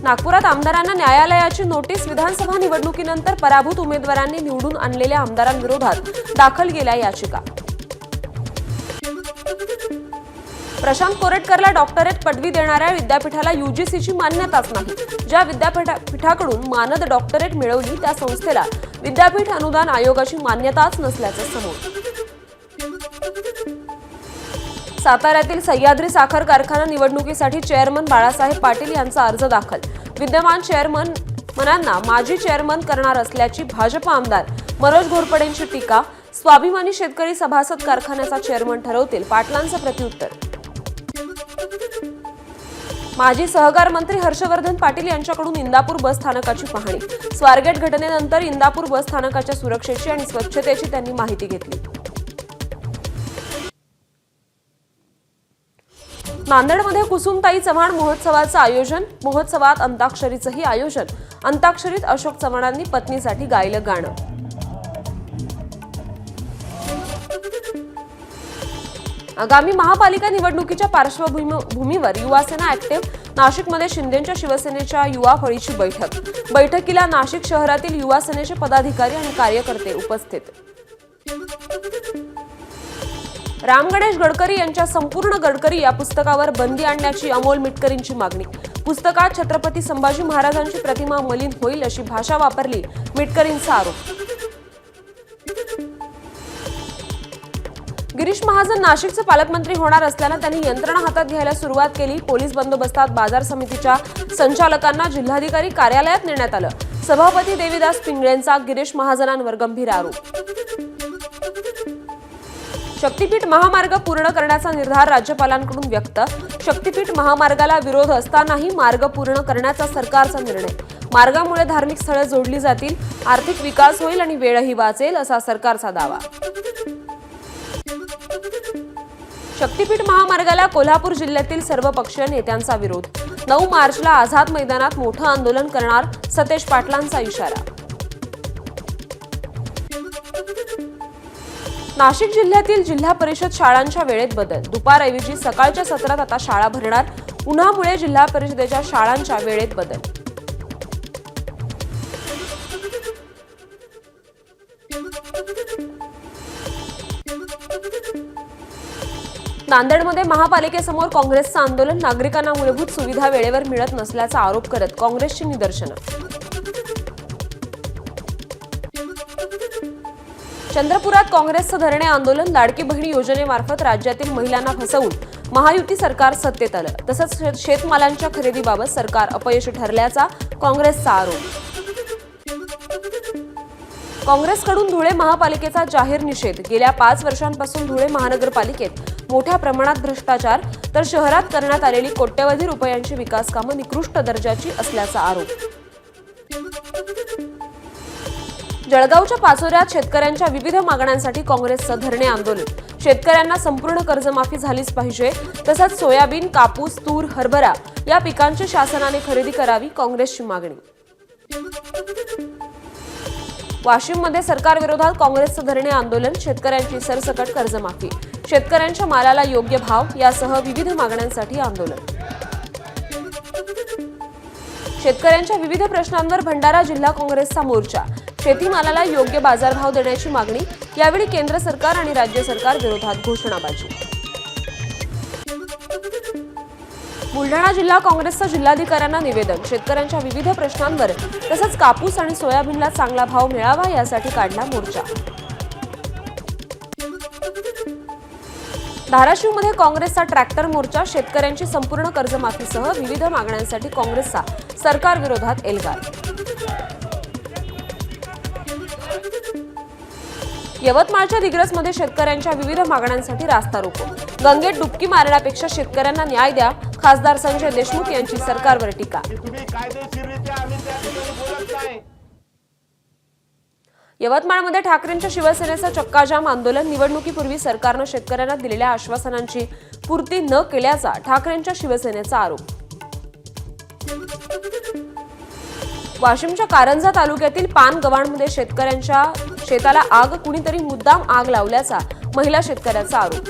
नागपुरात आमदारांना न्यायालयाची नोटीस. विधानसभा निवडणुकीनंतर पराभूत उमेदवारांनी निवडून आणलेल्या आमदारांविरोधात दाखल केल्या याचिका. प्रशांत कोरेटकरला डॉक्टरेट पदवी देणाऱ्या विद्यापीठाला यूजीसीची मान्यताच नाही. ज्या विद्यापीठाकडून मानद डॉक्टरेट मिळवली त्या संस्थेला विद्यापीठ अनुदान आयोगाची मान्यताच नसल्याचं समोर. साताऱ्यातील सह्याद्री साखर कारखाना निवडणुकीसाठी चेअरमन बाळासाहेब पाटील यांचा अर्ज दाखल. विद्यमान चेअरमनांना माजी चेअरमन करणार असल्याची भाजप आमदार मनोज घोरपडेंची टीका. स्वाभिमानी शेतकरी सभासद कारखान्याचा चेअरमन ठरवतील, पाटलांचं प्रत्युत्तर. माजी सहकार मंत्री हर्षवर्धन पाटील यांच्याकडून इंदापूर बस स्थानकाची पाहणी. स्वारगेट घटनेनंतर इंदापूर बस स्थानकाच्या सुरक्षेची आणि स्वच्छतेची त्यांनी माहिती घेतली. नांदेडमध्ये कुसुमताई चव्हाण महोत्सवाचं आयोजन. महोत्सवात अंताक्षरीचंही आयोजन. अंताक्षरीत अशोक चव्हाणांनी पत्नीसाठी गायलं गाणं. आगामी महापालिका निवडणुकीच्या पार्श्वभूमीवर युवासेना ऍक्टिव्ह. नाशिकमध्ये शिंदेंच्या शिवसेनेच्या युवा फळीची बैठक. बैठकीला नाशिक शहरातील युवासेनेचे पदाधिकारी आणि कार्यकर्ते उपस्थित. राम गणेश गडकरी यांच्या संपूर्ण गडकरी या पुस्तकावर बंदी आणण्याची अमोल मिटकरींची मागणी. पुस्तकात छत्रपती संभाजी महाराजांची प्रतिमा मलिन होईल अशी भाषा वापरली, मिटकरींचा आरोप. गिरीश महाजन नाशिकचे पालकमंत्री होणार असल्यानं त्यांनी यंत्रणा हातात घ्यायला सुरुवात केली. पोलीस बंदोबस्तात बाजार समितीच्या संचालकांना जिल्हाधिकारी कार्यालयात नेण्यात आलं. सभापती देवीदास पिंगळेंचा गिरीश महाजनांवर गंभीर आरोप. शक्तीपीठ महामार्ग पूर्ण करण्याचा निर्धार राज्यपालांकडून व्यक्त. शक्तीपीठ महामार्गाला विरोध असतानाही मार्ग पूर्ण करण्याचा सरकारचा निर्णय. मार्गामुळे धार्मिक स्थळे जोडली जातील, आर्थिक विकास होईल आणि वेळही वाचेल असा सरकारचा दावा. शक्तीपीठ महामार्गाला कोल्हापूर जिल्ह्यातील सर्वपक्षीय नेत्यांचा विरोध. 9 मार्चला आझाद मैदानात मोठं आंदोलन करणार, सतेज पाटलांचा इशारा. नाशिक जिल्ह्यातील जिल्हा परिषद शाळांच्या वेळेत बदल. दुपारऐवजी सकाळच्या सत्रात आता शाळा भरणार. उन्हामुळे जिल्हा परिषदेच्या शाळांच्या वेळेत बदल. नांदेडमध्ये महापालिकेसमोर काँग्रेसचं आंदोलन. नागरिकांना मूलभूत सुविधा वेळेवर मिळत नसल्याचा आरोप करत काँग्रेसची निदर्शनं. चंद्रपुरात काँग्रेसचं धरणे आंदोलन. लाडकी बहिणी योजनेमार्फत राज्यातील महिलांना फसवून महायुती सरकार सत्तेत आलं. तसंच शेतमालांच्या खरेदीबाबत सरकार अपयशी ठरल्याचा काँग्रेसचा आरोप. काँग्रेसकडून धुळे महापालिकेचा जाहीर निषेध. गेल्या 5 वर्षांपासून धुळे महानगरपालिकेत मोठ्या प्रमाणात भ्रष्टाचार, तर शहरात करण्यात आलेली कोट्यवधी रुपयांची विकास कामं निकृष्ट दर्जाची असल्याचा आरोप. जळगावच्या पाचोऱ्यात शेतकऱ्यांच्या विविध मागण्यांसाठी काँग्रेसचं धरणे आंदोलन. शेतकऱ्यांना संपूर्ण कर्जमाफी झालीच पाहिजे. तसंच सोयाबीन, कापूस, तूर, हरभरा या पिकांची शासनाने खरेदी करावी, काँग्रेसची मागणी. वाशिममध्ये सरकारविरोधात काँग्रेसचं धरणे आंदोलन. शेतकऱ्यांची सरसकट कर्जमाफी, शेतकऱ्यांच्या मालाला योग्य भाव यासह विविध मागण्यांसाठी आंदोलन. शेतकऱ्यांच्या विविध प्रश्नांवर भंडारा जिल्हा काँग्रेसचा मोर्चा. शेतीमालाला योग्य बाजारभाव देण्याची मागणी. यावेळी केंद्र सरकार आणि राज्य सरकार विरोधात घोषणाबाजी. बुलढाणा जिल्हा काँग्रेसचं जिल्हाधिकाऱ्यांना निवेदन. शेतकऱ्यांच्या विविध प्रश्नांवर तसंच कापूस आणि सोयाबीनला चांगला भाव मिळावा यासाठी काढला मोर्चा. धाराशिवमध्ये काँग्रेसचा ट्रॅक्टर मोर्चा. शेतकऱ्यांची संपूर्ण कर्जमाफीसह विविध मागण्यांसाठी काँग्रेसचा सरकार विरोधात एल्गार. यवतमाळच्या दिग्रसमध्ये शेतकऱ्यांच्या विविध मागण्यांसाठी रास्ता रोको. गंगेत डुबकी मारण्यापेक्षा शेतकऱ्यांना न्याय द्या. खासदार संजय देशमुख यांची सरकारवर टीका. यवतमाळमध्ये ठाकरेंच्या शिवसेनेचं चक्काजाम आंदोलन. निवडणुकीपूर्वी सरकारनं शेतकऱ्यांना दिलेल्या आश्वासनांची पूर्ती न केल्याचा ठाकरेंच्या शिवसेनेचा आरोप. वाशिमच्या कारंजा तालुक्यातील पानगव्हाणमध्ये शेतकऱ्यांच्या शेताला आग. कुणीतरी मुद्दाम आग लावल्याचा महिला शेतकऱ्याचा आरोप.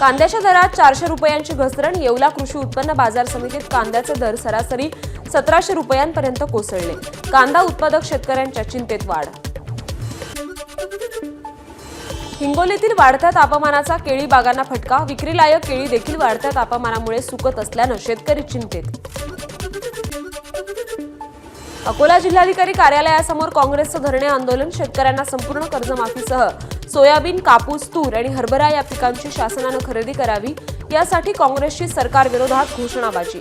कांद्याच्या दरात 400 रुपयांची घसरण. येवला कृषी उत्पन्न बाजार समितीत कांद्याचे दर सरासरी 1700 रुपयांपर्यंत कोसळले. कांदा उत्पादक शेतकऱ्यांच्या चिंतेत वाढ. हिंगोलीतील वाढत्या तापमानाचा केळी बागांना फटका. विक्रीलायक केळी देखील वाढत्या तापमानामुळे सुकत असल्यानं शेतकरी चिंतेत. अकोला जिल्हाधिकारी कार्यालयासमोर काँग्रेसचं धरणे आंदोलन. शेतकऱ्यांना संपूर्ण कर्जमाफीसह सोयाबीन, कापूस, तूर आणि हरभरा या पिकांची शासनानं खरेदी करावी यासाठी काँग्रेसची सरकारविरोधात घोषणाबाजी.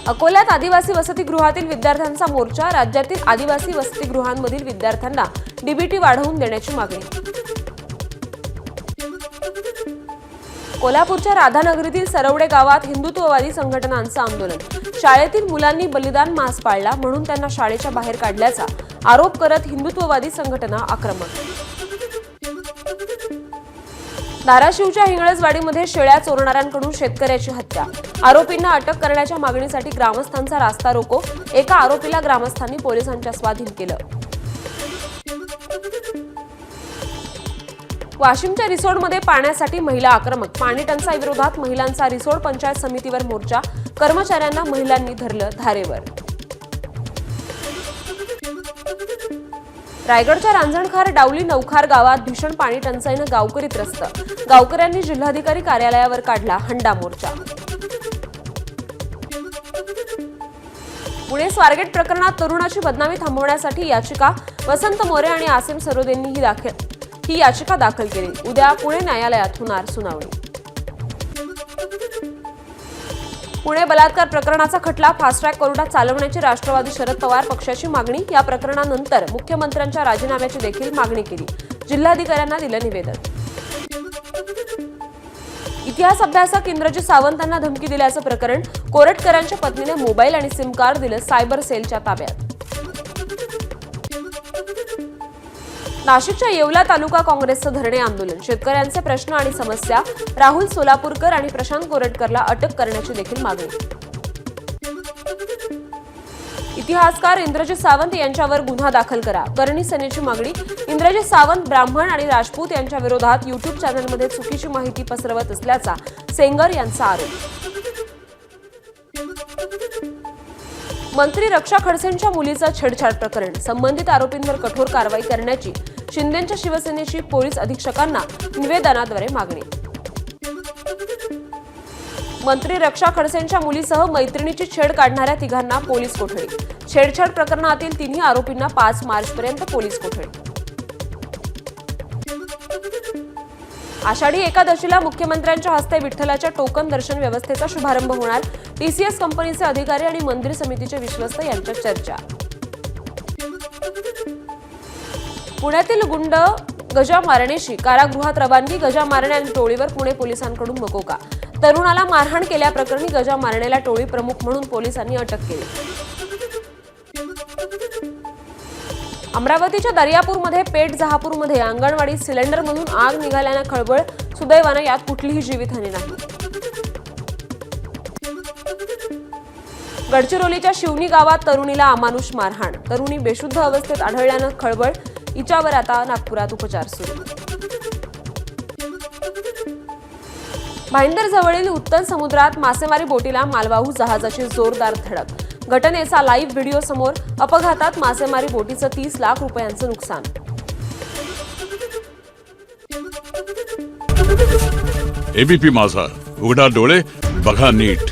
अकोल्यात आदिवासी वसतिगृहातील विद्यार्थ्यांचा मोर्चा. राज्यातील आदिवासी वसतिगृहांमधील विद्यार्थ्यांना डीबीटी वाढवून देण्याची मागणी. कोल्हापूरच्या राधानगरीतील सरवडे गावात हिंदुत्ववादी संघटनांचं आंदोलन. शाळेतील मुलांनी बलिदान मास पाळला म्हणून त्यांना शाळेच्या बाहेर काढल्याचा आरोप करत हिंदुत्ववादी संघटना आक्रमक. धाराशिवच्या हिंगळजवाडीमध्ये शेळ्या चोरणाऱ्यांकडून शेतकऱ्याची हत्या. आरोपींना अटक करण्याच्या मागणीसाठी ग्रामस्थांचा रास्ता रोको. एका आरोपीला ग्रामस्थांनी पोलिसांच्या स्वाधीन केलं. वाशिमच्या रिसोडमध्ये पाण्यासाठी महिला आक्रमक. पाणी टंचाई विरोधात महिलांचा रिसोड पंचायत समितीवर मोर्चा. कर्मचाऱ्यांना महिलांनी धरलं धारेवर. रायगडच्या रांजणखार डावली नवखार गावात भीषण पाणी टंचाईनं गावकरी त्रस्त. गावकऱ्यांनी जिल्हाधिकारी कार्यालयावर काढला हंडा मोर्चा. पुणे स्वारगेट प्रकरणात तरुणाची बदनामी थांबवण्यासाठी याचिका. वसंत मोरे आणि आसिम सरोदेंनी ही याचिका दाखल केली. उद्या पुणे न्यायालयात होणार सुनावणी. पुणे बलात्कार प्रकरणाचा खटला फास्ट ट्रॅक कोर्टात चालवण्याची राष्ट्रवादी शरद पवार पक्षाची मागणी. या प्रकरणानंतर मुख्यमंत्र्यांच्या राजीनाम्याची देखील मागणी केली. जिल्हाधिकाऱ्यांना दिलं निवेदन. इतिहास अभ्यासक इंद्रजित सावंतांना धमकी दिल्याचं प्रकरण. कोरटकरांच्या पत्नीने मोबाईल आणि सिम कार्ड दिलं सायबर सेलच्या ताब्यात. नाशिकच्या येवला तालुका काँग्रेसचं धरणे आंदोलन. शेतकऱ्यांचे प्रश्न आणि समस्या. राहुल सोलापूरकर आणि प्रशांत कोरटकरला अटक करण्याची देखील मागणी. इतिहासकार इंद्रजित सावंत यांच्यावर गुन्हा दाखल करा. करणी सेनेची मागणी. इंद्रजित सावंत ब्राह्मण आणि राजपूत यांच्या विरोधात युट्यूब चॅनलमध्ये चुकीची माहिती पसरवत असल्याचा सेंगर यांचा आरोप. मंत्री रक्षा खडसेंच्या मुलीचं छेडछाड प्रकरण. संबंधित आरोपींवर कठोर कारवाई करण्याची शिंदेच्या शिवसेनेची पोलीस अधीक्षकांना निवेदनाद्वारे मागणी. मंत्री रक्षा खडसेंच्या मुलीसह मैत्रिणीची छेड काढणाऱ्या तिघांना पोलीस कोठडी. छेडछाड प्रकरणातील तिन्ही आरोपींना 5 मार्चपर्यंत पोलीस कोठडी. आषाढी एकादशीला मुख्यमंत्र्यांच्या हस्ते विठ्ठलाच्या टोकन दर्शन व्यवस्थेचा शुभारंभ होणार. टीसीएस कंपनीचे अधिकारी आणि मंदिर समितीचे विश्वस्त यांच्यात चर्चा. पुण्यातील गुंड गजा मारणेशी कारागृहात रवानगी. गजा मारणे आणि टोळीवर पुणे पोलिसांकडून मकोका. तरुणाला मारहाण केल्याप्रकरणी गजा मारणेला टोळी प्रमुख म्हणून पोलिसांनी अटक केली. अमरावतीच्या दर्यापूरमध्ये पेठ जहापूरमध्ये अंगणवाडीत सिलेंडरमधून आग निघाल्यानं खळबळ. सुदैवानं यात कुठलीही जीवितहानी नाही. गडचिरोलीच्या शिवनी गावात तरुणीला अमानुष मारहाण. तरुणी बेशुद्ध अवस्थेत आढळल्यानं खळबळ. हिच्यावर आता नागपुरात उपचार सुरू. भाईंदर जवळील उत्तर समुद्रात मासेमारी बोटीला मालवाहू जहाजाची जोरदार धडक. घटनेचा लाईव्ह व्हिडिओ समोर. अपघातात मासेमारी बोटीचं 30 लाख रुपयांचं नुकसान. एबीपी माझा, उघडा डोळे बघा नीट.